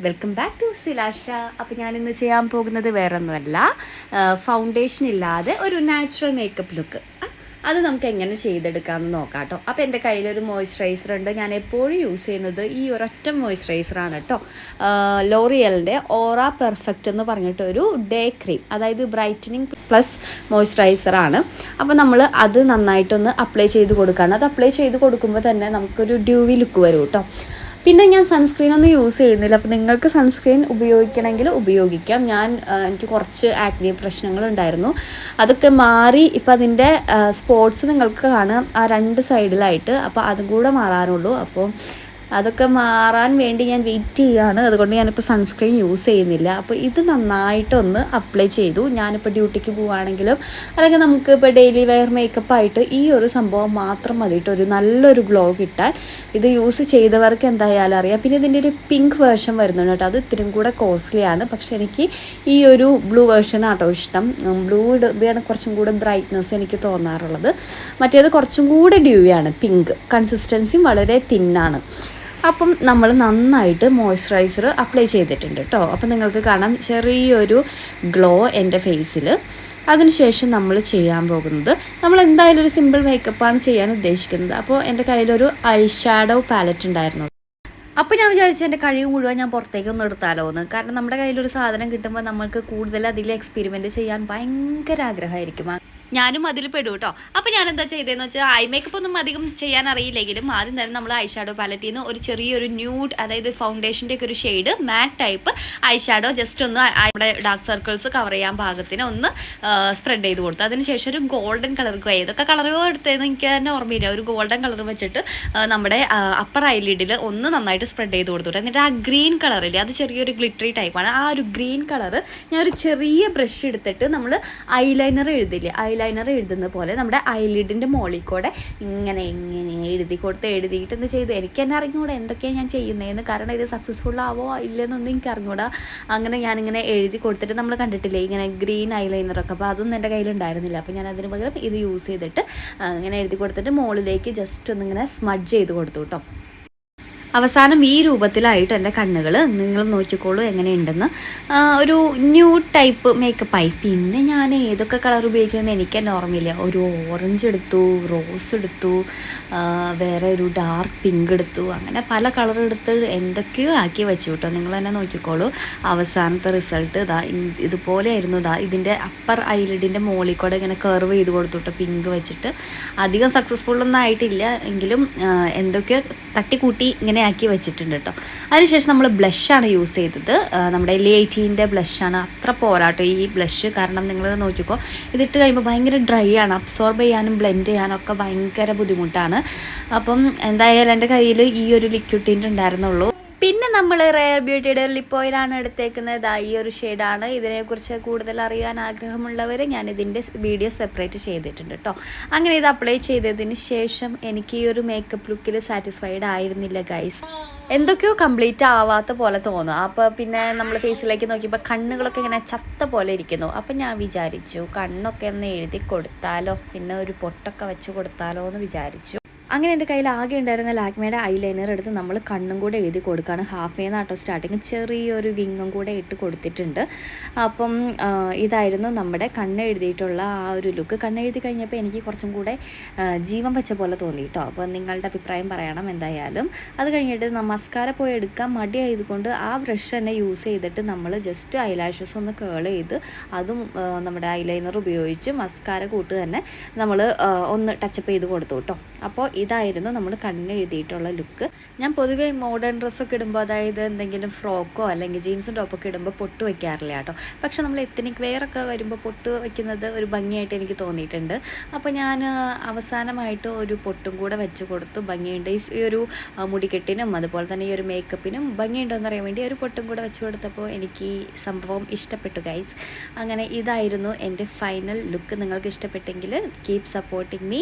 Welcome back to സിലാഷ. അപ്പോൾ ഞാനിന്ന് ചെയ്യാൻ പോകുന്നത് വേറൊന്നുമല്ല, ഫൗണ്ടേഷൻ ഇല്ലാതെ ഒരു നാച്ചുറൽ മേക്കപ്പ് ലുക്ക്. അത് നമുക്ക് എങ്ങനെ ചെയ്തെടുക്കാമെന്ന് നോക്കാം കേട്ടോ. അപ്പോൾ എൻ്റെ കയ്യിലൊരു മോയ്സ്ചറൈസർ ഉണ്ട്. ഞാൻ എപ്പോഴും യൂസ് ചെയ്യുന്നത് ഈ ഒരൊറ്റ മോയ്സ്ചറൈസറാണ് കേട്ടോ. ലോറിയലിൻ്റെ ഓറ പെർഫെക്റ്റ് എന്ന് പറഞ്ഞിട്ടൊരു ഡേ ക്രീം, അതായത് ബ്രൈറ്റനിങ് പ്ലസ് മോയ്സ്ചറൈസറാണ്. അപ്പോൾ നമ്മൾ അത് നന്നായിട്ടൊന്ന് അപ്ലൈ ചെയ്ത് കൊടുക്കുകയാണ്. അത് അപ്ലൈ ചെയ്ത് കൊടുക്കുമ്പോൾ തന്നെ നമുക്കൊരു ഡ്യൂവി ലുക്ക് വരും കേട്ടോ. പിന്നെ ഞാൻ സൺസ്ക്രീനൊന്നും യൂസ് ചെയ്യുന്നില്ല. അപ്പോൾ നിങ്ങൾക്ക് സൺസ്ക്രീൻ ഉപയോഗിക്കണമെങ്കിൽ ഉപയോഗിക്കാം. എനിക്ക് കുറച്ച് ആക്നെ പ്രശ്നങ്ങളുണ്ടായിരുന്നു, അതൊക്കെ മാറി ഇപ്പോൾ അതിൻ്റെ സ്പോട്സ് നിങ്ങൾക്ക് കാണാം ആ രണ്ട് സൈഡിലായിട്ട്. അപ്പോൾ അതും കൂടെ മാറാനുള്ളൂ. അപ്പോൾ അതൊക്കെ മാറാൻ വേണ്ടി ഞാൻ വെയിറ്റ് ചെയ്യുകയാണ്. അതുകൊണ്ട് ഞാനിപ്പോൾ സൺസ്ക്രീൻ യൂസ് ചെയ്യുന്നില്ല. അപ്പോൾ ഇത് നന്നായിട്ടൊന്ന് അപ്ലൈ ചെയ്തു. ഞാനിപ്പോൾ ഡ്യൂട്ടിക്ക് പോവുകയാണെങ്കിലും അല്ലെങ്കിൽ നമുക്ക് ഇപ്പോൾ ഡെയിലി വെയർ മേക്കപ്പായിട്ട് ഈ ഒരു സംഭവം മാത്രം മതിയിട്ട് ഒരു നല്ലൊരു ഗ്ലോ കിട്ടാൻ. ഇത് യൂസ് ചെയ്തവർക്ക് എന്തായാലും അറിയാം. പിന്നെ ഇതിൻ്റെ ഒരു പിങ്ക് വേർഷൻ വരുന്നുണ്ട് കേട്ടോ. അത് ഇത്തിരി കൂടെ കോസ്റ്റ്ലിയാണ്. പക്ഷേ എനിക്ക് ഈ ഒരു ബ്ലൂ വേർഷനാട്ടോ ഇഷ്ടം. ബ്ലൂ ഇടുകയാണ് കുറച്ചും കൂടെ ബ്രൈറ്റ്നസ് എനിക്ക് തോന്നാറുള്ളത്. മറ്റേത് കുറച്ചും കൂടെ ഡ്യൂവിയാണ്. പിങ്ക് കൺസിസ്റ്റൻസിയും വളരെ തിന്നാണ്. അപ്പം നമ്മൾ നന്നായിട്ട് മോയ്സ്ചറൈസർ അപ്ലൈ ചെയ്തിട്ടുണ്ട് കേട്ടോ. അപ്പം നിങ്ങൾക്ക് കാണാം ചെറിയൊരു ഗ്ലോ എൻ്റെ ഫേസിൽ. അതിനുശേഷം നമ്മൾ ചെയ്യാൻ പോകുന്നത്, നമ്മൾ എന്തായാലും ഒരു സിമ്പിൾ മേക്കപ്പാണ് ചെയ്യാൻ ഉദ്ദേശിക്കുന്നത്. അപ്പോൾ എൻ്റെ കയ്യിലൊരു ഐ ഷാഡോ പാലറ്റ് ഉണ്ടായിരുന്നു. അപ്പോൾ ഞാൻ വിചാരിച്ചു എൻ്റെ കഴിവ് മുഴുവൻ ഞാൻ പുറത്തേക്കൊന്നും എടുത്താലോ എന്ന്. കാരണം നമ്മുടെ കയ്യിലൊരു സാധനം കിട്ടുമ്പോൾ നമ്മൾക്ക് കൂടുതൽ അതിൽ എക്സ്പെരിമെൻറ്റ് ചെയ്യാൻ ഭയങ്കര ആഗ്രഹമായിരിക്കും. ഞാനും അതിൽ പെടും കേട്ടോ. അപ്പോൾ ഞാൻ എന്താ ചെയ്തതെന്ന് വെച്ചാൽ, ഐ മേക്കപ്പ് ഒന്നും അധികം ചെയ്യാൻ അറിയില്ലെങ്കിലും ആദ്യം തന്നെ നമ്മൾ ഐ ഷാഡോ പാലറ്റിൽ നിന്ന് ഒരു ചെറിയൊരു ന്യൂഡ്, അതായത് ഫൗണ്ടേഷൻ്റെ ഒക്കെ ഒരു shade mat type I shadow just ഒന്ന് നമ്മുടെ ഡാർക്ക് സർക്കിൾസ് കവർ ചെയ്യാൻ പാകത്തിന് ഒന്ന് സ്പ്രെഡ് ചെയ്ത് കൊടുത്തു. അതിനുശേഷം ഒരു ഗോൾഡൻ കളർ, ഏതൊക്കെ കളറോ എടുത്തതെന്ന് എനിക്ക് തന്നെ ഓർമ്മയില്ല, ഒരു ഗോൾഡൻ കളർ വെച്ചിട്ട് നമ്മുടെ അപ്പർ ഐലിഡിൽ ഒന്ന് നന്നായിട്ട് സ്പ്രെഡ് ചെയ്ത് കൊടുത്തു. എന്നിട്ട് ആ ഗ്രീൻ കളറില്ലേ, അത് ചെറിയൊരു ഗ്ലിറ്ററി ടൈപ്പാണ്. ആ ഒരു ഗ്രീൻ കളറ് ഞാൻ ഒരു ചെറിയ ബ്രഷ് എടുത്തിട്ട് നമ്മൾ ഐലൈനർ എഴുതുന്ന പോലെ നമ്മുടെ ഐലിഡിൻ്റെ മോളിൽ കൂടെ ഇങ്ങനെ എഴുതിയിട്ട് എന്ത് ചെയ്തു, എനിക്ക് തന്നെ അറിഞ്ഞുകൂടാ എന്തൊക്കെയാണ് ഞാൻ ചെയ്യുന്നതെന്ന്. കാരണം ഇത് സക്സസ്ഫുൾ ആവോ ഇല്ലെന്നൊന്നും എനിക്ക് അറിഞ്ഞുകൂടാ. അങ്ങനെ ഞാനിങ്ങനെ എഴുതി കൊടുത്തിട്ട്, നമ്മൾ കണ്ടിട്ടില്ലേ ഇങ്ങനെ ഗ്രീൻ ഐലൈനറൊക്കെ, അപ്പോൾ അതൊന്നും എൻ്റെ കയ്യിലുണ്ടായിരുന്നില്ല. അപ്പോൾ ഞാൻ അതിന് പകരം ഇത് യൂസ് ചെയ്തിട്ട് ഇങ്ങനെ എഴുതി കൊടുത്തിട്ട് മുകളിലേക്ക് ജസ്റ്റ് ഒന്നിങ്ങനെ സ്മഡ്ജ് ചെയ്ത് കൊടുത്തു കേട്ടോ. അവസാനം ഈ രൂപത്തിലായിട്ട് എൻ്റെ കണ്ണുകൾ നിങ്ങൾ നോക്കിക്കോളൂ എങ്ങനെയുണ്ടെന്ന്. ഒരു ന്യൂ ടൈപ്പ് മേക്കപ്പായി. പിന്നെ ഞാൻ ഏതൊക്കെ കളർ ഉപയോഗിച്ചതെന്ന് എനിക്ക് തന്നെ ഓർമ്മയില്ല. ഒരു ഓറഞ്ച് എടുത്തു, റോസ് എടുത്തു, വേറെ ഒരു ഡാർക്ക് പിങ്ക് എടുത്തു, അങ്ങനെ പല കളർ എടുത്ത് എന്തൊക്കെയോ ആക്കി വെച്ചു കേട്ടോ. നിങ്ങൾ തന്നെ നോക്കിക്കോളൂ. അവസാനത്തെ റിസൾട്ട് ഇതുപോലെ ആയിരുന്നു. ഇതിൻ്റെ അപ്പർ ഐലിഡിൻ്റെ മോളിൽ കൂടെ ഇങ്ങനെ കർവ് ചെയ്ത് കൊടുത്തു കേട്ടോ, പിങ്ക് വെച്ചിട്ട്. അധികം സക്സസ്ഫുള്ളൊന്നും ആയിട്ടില്ല എങ്കിലും എന്തൊക്കെയോ തട്ടിക്കൂട്ടി ഇങ്ങനെ ആക്കി വെച്ചിട്ടുണ്ട് കേട്ടോ. അതിനുശേഷം നമ്മൾ ബ്ലഷാണ് യൂസ് ചെയ്തത്. നമ്മുടെ L18 ബ്ലഷാണ്. അത്ര പോരാട്ടോ ഈ ബ്ലഷ്. കാരണം നിങ്ങൾ നോക്കിക്കോ, ഇതിട്ട് കഴിയുമ്പോൾ ഭയങ്കര ഡ്രൈ ആണ്. അബ്സോർബ് ചെയ്യാനും ബ്ലെൻഡ് ചെയ്യാനും ഒക്കെ ഭയങ്കര ബുദ്ധിമുട്ടാണ്. അപ്പം എന്തായാലും എൻ്റെ കയ്യിൽ ഈ ഒരു ലിക്വിഡ് ടിൻ്റ് ഉണ്ടായിരുന്നുള്ളൂ. പിന്നെ നമ്മൾ റെയർ ബ്യൂട്ടിയുടെ ലിപ്പ് ഓയിലാണ് എടുത്തേക്കുന്നത്. ഈ ഒരു ഷെയ്ഡാണ്. ഇതിനെക്കുറിച്ച് കൂടുതൽ അറിയാൻ ആഗ്രഹമുള്ളവർ ഞാൻ ഇതിൻ്റെ വീഡിയോ സെപ്പറേറ്റ് ചെയ്തിട്ടുണ്ട് കേട്ടോ. അങ്ങനെ ഇത് അപ്ലൈ ചെയ്തതിന് ശേഷം എനിക്ക് ഈ ഒരു മേക്കപ്പ് ലുക്കിൽ സാറ്റിസ്ഫൈഡ് ആയിരുന്നില്ല ഗൈസ്. എന്തൊക്കെയോ കംപ്ലീറ്റ് ആവാത്ത പോലെ തോന്നുക. അപ്പോൾ പിന്നെ നമ്മൾ ഫേസിലേക്ക് നോക്കിയപ്പോൾ കണ്ണുകളൊക്കെ ഇങ്ങനെ ചത്ത പോലെ ഇരിക്കുന്നു. അപ്പം ഞാൻ വിചാരിച്ചു കണ്ണൊക്കെ ഒന്ന് എഴുതി കൊടുത്താലോ, പിന്നെ ഒരു പൊട്ടൊക്കെ വെച്ച് കൊടുത്താലോ എന്ന് വിചാരിച്ചു. അങ്ങനെ എൻ്റെ കയ്യിൽ ആകെ ഉണ്ടായിരുന്ന ലാക്മേയുടെ ഐലൈനർ എടുത്ത് നമ്മൾ കണ്ണും കൂടെ എഴുതി കൊടുക്കുകയാണ്. ഹാഫ് നാട്ടോ സ്റ്റാർട്ടിങ് ചെറിയൊരു വിങ്ങും കൂടെ ഇട്ട് കൊടുത്തിട്ടുണ്ട്. അപ്പം ഇതായിരുന്നു നമ്മുടെ കണ്ണ് എഴുതിയിട്ടുള്ള ആ ഒരു ലുക്ക്. കണ്ണ് എഴുതി കഴിഞ്ഞപ്പോൾ എനിക്ക് കുറച്ചും കൂടെ ജീവൻ വെച്ച പോലെ തോന്നി കേട്ടോ. അപ്പോൾ നിങ്ങളുടെ അഭിപ്രായം പറയണം എന്തായാലും. അത് കഴിഞ്ഞിട്ട് മസ്കാര പോയി എടുക്കാൻ മടിയായതുകൊണ്ട് ആ ബ്രഷ് തന്നെ യൂസ് ചെയ്തിട്ട് നമ്മൾ ജസ്റ്റ് ഐലാഷസ് ഒന്ന് കേൾ ചെയ്ത് അതും നമ്മുടെ ഐലൈനർ ഉപയോഗിച്ച് മസ്കാര കൂട്ട് തന്നെ നമ്മൾ ഒന്ന് ടച്ചപ്പ് ചെയ്ത് കൊടുത്തു കേട്ടോ. അപ്പോൾ ഇതായിരുന്നു നമ്മൾ കണ്ണ് എഴുതിയിട്ടുള്ള ലുക്ക്. ഞാൻ പൊതുവേ മോഡേൺ ഡ്രസ്സൊക്കെ ഇടുമ്പോൾ, അതായത് എന്തെങ്കിലും ഫ്രോക്കോ അല്ലെങ്കിൽ ജീൻസും ടോപ്പൊക്കെ ഇടുമ്പോൾ പൊട്ട് വയ്ക്കാറില്ല കേട്ടോ. പക്ഷെ നമ്മൾ എത്തനിക് വെയറൊക്കെ വരുമ്പോൾ പൊട്ട് വയ്ക്കുന്നത് ഒരു ഭംഗിയായിട്ട് എനിക്ക് തോന്നിയിട്ടുണ്ട്. അപ്പോൾ ഞാൻ അവസാനമായിട്ട് ഒരു പൊട്ടും കൂടെ വെച്ച് കൊടുത്തു. ഭംഗിയുണ്ട് ഈ ഒരു മുടിക്കെട്ടിനും അതുപോലെ തന്നെ ഈ ഒരു മേക്കപ്പിനും ഭംഗിയുണ്ടോയെന്ന് അറിയാൻ വേണ്ടി ഒരു പൊട്ടും കൂടെ വെച്ച് കൊടുത്തപ്പോൾ എനിക്ക് ഈ സംഭവം ഇഷ്ടപ്പെട്ടു ഗൈസ്. അങ്ങനെ ഇതായിരുന്നു എൻ്റെ ഫൈനൽ ലുക്ക്. നിങ്ങൾക്ക് ഇഷ്ടപ്പെട്ടെങ്കിൽ കീപ് സപ്പോർട്ടിങ് മീ.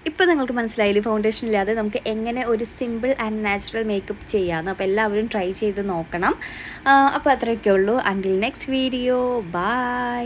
ഇപ്പോൾ നിങ്ങൾക്ക് മനസ്സിലായില്ലേ ഫൗണ്ടേഷൻ ഇല്ലാതെ നമുക്ക് എങ്ങനെ ഒരു സിമ്പിൾ ആൻഡ് നാച്ചുറൽ മേക്കപ്പ് ചെയ്യാമെന്ന്. അപ്പോൾ എല്ലാവരും ട്രൈ ചെയ്ത് നോക്കണം. അപ്പോൾ അത്രയൊക്കെ ഉള്ളൂ. Until next video, by.